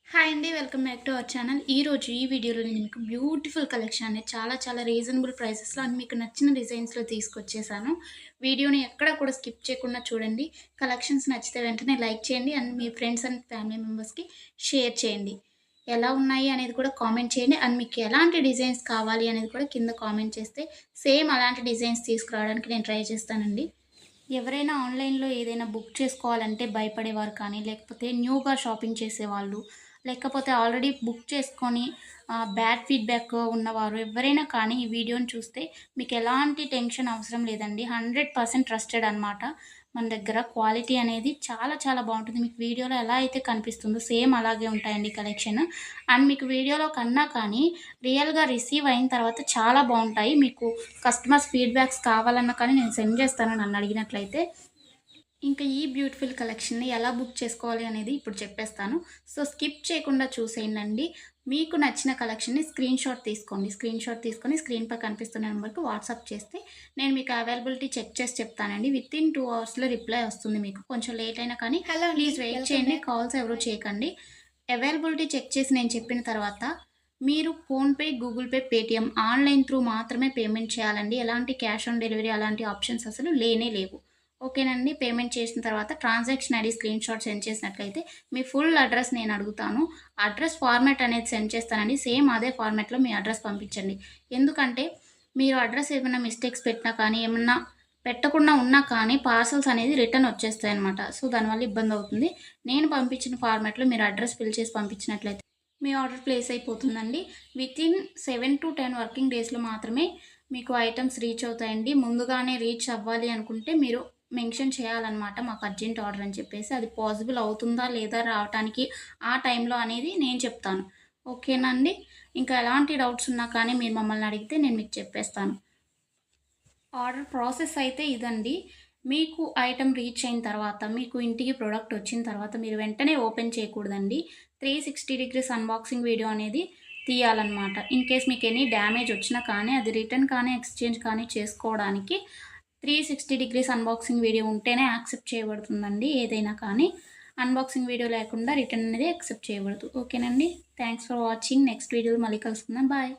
Hi అండి. Welcome back to our channel. ఈరోజు ఈ వీడియోలో నేను మీకు బ్యూటిఫుల్ కలెక్షన్ అనేది చాలా రీజనబుల్ ప్రైసెస్‌లో అండ్ మీకు నచ్చిన డిజైన్స్‌లో తీసుకొచ్చేసాను. వీడియోని ఎక్కడ కూడా స్కిప్ చేయకుండా చూడండి. కలెక్షన్స్ నచ్చితే వెంటనే లైక్ చేయండి and me friends and family మెంబర్స్‌కి షేర్ చేయండి. ఎలా ఉన్నాయి అనేది కూడా కామెంట్ చేయండి. అండ్ మీకు ఎలాంటి డిజైన్స్ కావాలి అనేది కూడా కింద కామెంట్ చేస్తే సేమ్ అలాంటి డిజైన్స్ తీసుకురావడానికి నేను ట్రై చేస్తానండి. ఎవరైనా ఆన్‌లైన్‌లో ఏదైనా బుక్ చేసుకోవాలంటే భయపడేవారు కానీ, లేకపోతే న్యూగా షాపింగ్ చేసేవాళ్ళు, లేకపోతే ఆల్రెడీ బుక్ చేసుకొని బ్యాడ్ ఫీడ్‌బ్యాక్ ఉన్నవారు ఎవ్వరైనా కానీ ఈ వీడియోని చూస్తే మీకు ఎలాంటి టెన్షన్ అవసరం లేదండి. 100% ట్రస్టెడ్ అనమాట. మన దగ్గర క్వాలిటీ అనేది చాలా బావుంటుంది. మీకు వీడియోలో ఎలా అయితే కనిపిస్తుందో సేమ్ అలాగే ఉంటాయండి కలెక్షన్. అండ్ మీకు వీడియోలో కన్నా కానీ రియల్‌గా రిసీవ్ అయిన తర్వాత చాలా బావుంటాయి. మీకు కస్టమర్స్ ఫీడ్‌బ్యాక్స్ కావాలన్నా కానీ నేను సెండ్ చేస్తాను నన్నడిగినట్లయితే. ఇంకా ఈ బ్యూటిఫుల్ కలెక్షన్‌ని ఎలా బుక్ చేసుకోవాలి అనేది ఇప్పుడు చెప్పేస్తాను. సో, స్కిప్ చేయకుండా చూసేయండండి. మీకు నచ్చిన కలెక్షన్‌ని స్క్రీన్‌షాట్ తీసుకోండి. స్క్రీన్‌షాట్ తీసుకొని స్క్రీన్‌పై కనిపిస్తున్న నంబర్‌కి వాట్సాప్ చేస్తే నేను మీకు అవైలబిలిటీ చెక్ చేసి చెప్తానండి. వితిన్ 2 అవర్స్‌లో రిప్లై వస్తుంది మీకు. కొంచెం లేట్ అయినా కానీ హలో అండి. ప్లీజ్ వెయిట్ వెల్కమ్ చేయండి. బ్యాక్. కాల్స్ ఎవరు చేయకండి. అవైలబిలిటీ చెక్ చేసి నేను చెప్పిన తర్వాత మీరు PhonePe, Google pay, Paytm online through మాత్రమే పేమెంట్ చేయాలండి. ఎలాంటి క్యాష్ ఆన్ డెలివరీ అలాంటి ఆప్షన్స్ అసలు లేనే లేవు. ఓకేనండి. పేమెంట్ చేసిన తర్వాత ట్రాన్సాక్షన్ ఐడీ స్క్రీన్‌షాట్ సెండ్ చేసినట్లయితే మీ ఫుల్ అడ్రెస్ నేను అడుగుతాను. అడ్రెస్ ఫార్మాట్ అనేది సెండ్ చేస్తానండి. సేమ్ అదే ఫార్మాట్‌లో మీ అడ్రెస్ పంపించండి. ఎందుకంటే మీరు అడ్రెస్ ఏమైనా మిస్టేక్స్ పెట్టినా కానీ, ఏమన్నా పెట్టకుండా ఉన్నా కానీ పార్సెల్స్ అనేది రిటర్న్ వచ్చేస్తాయన్నమాట. సో, దానివల్ల ఇబ్బందవుతుంది. నేను పంపించిన ఫార్మాట్‌లో మీరు అడ్రెస్ ఫిల్ చేసి పంపించినట్లయితే మీ ఆర్డర్ ప్లేస్ అయిపోతుందండి. వితిన్ 7-10 వర్కింగ్ డేస్‌లో మాత్రమే మీకు ఐటెమ్స్ రీచ్ అవుతాయండి. ముందుగానే రీచ్ అవ్వాలి అనుకుంటే మీరు మెన్షన్ చేయాలన్నమాట. మాకు అర్జెంట్ ఆర్డర్ అని చెప్పేసి. అది పాసిబుల్ అవుతుందా లేదా రావటానికి ఆ టైంలో అనేది నేను చెప్తాను. ఓకేనా అండి? ఇంకా ఎలాంటి డౌట్స్ ఉన్నా కానీ మీరు మమ్మల్ని అడిగితే నేను మీకు చెప్పేస్తాను. ఆర్డర్ ప్రాసెస్ అయితే ఇదండి. మీకు ఐటెమ్ రీచ్ అయిన తర్వాత, మీకు ఇంటికి ప్రొడక్ట్ వచ్చిన తర్వాత మీరు వెంటనే ఓపెన్ చేయకూడదండి. 360 డిగ్రీస్ అన్బాక్సింగ్ వీడియో అనేది తీయాలన్నమాట. ఇన్ కేస్ మీకు ఎనీ డ్యామేజ్ వచ్చినా కానీ, అది రిటర్న్ కానీ, ఎక్స్‌చేంజ్ కానీ చేసుకోవడానికి 360 డిగ్రీస్ అన్బాక్సింగ్ వీడియో ఉంటేనే యాక్సెప్ట్ చేయబడుతుందండి ఏదైనా కానీ. అన్బాక్సింగ్ వీడియో లేకుండా రిటర్న్ అనేది యాక్సెప్ట్ చేయబడదు. ఓకేనండి. Thanks for watching. నెక్స్ట్ వీడియోలో మళ్ళీ కలుసుకుందాం. బాయ్.